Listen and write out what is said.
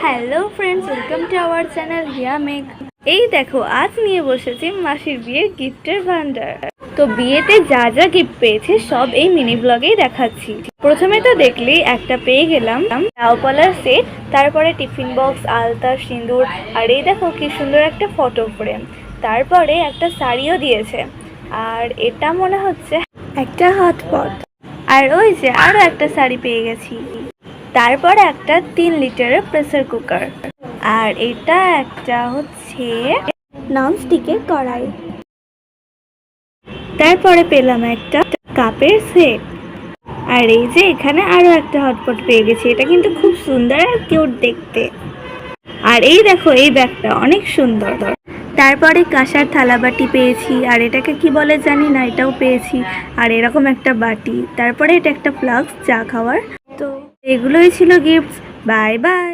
Hello friends, welcome to our channel Hiya Megh. এই দেখো, আজ নিয়ে বসেছি মাসির বিয়ের গিফটের ভান্ডার। তো বিয়েতে যা যা গিফট পেয়েছে সব এই মিনি ব্লগেই দেখাচ্ছি। প্রথমে তো দেখলি একটা পেয়ে গেলাম লাউপালার সেট, তারপরে টিফিন বক্স, আলতা, সিঁদুর, আর এই দেখো কি সুন্দর একটা ফটো ফ্রেম। তারপরে একটা শাড়িও দিয়েছে, আর এটা মনে হচ্ছে একটা হটপট। আর ওই যে আরো একটা শাড়ি পেয়ে গেছি। তারপরে একটা 3 লিটারের প্রেসার কুকার, আর এটা একটা হচ্ছে ননস্টিকের কড়াই। তারপরে পেলাম একটা কাপের সেট, আর এই যে এখানে আরো একটা হটপট পেয়ে গেছি। এটা কিন্তু খুব সুন্দর আর কিউট দেখতে। আর এই দেখো, এই ব্যাগটা অনেক সুন্দর। তারপরে কাঁসার থালা বাটি পেয়েছি, আর এটাকে কি বলে জানি না, এটাও পেয়েছি। আর এরকম একটা বাটি, তারপরে এটা একটা ফ্লাস্ক চা খাওয়ার। তো এগুলোই ছিল গিফটস। Bye bye.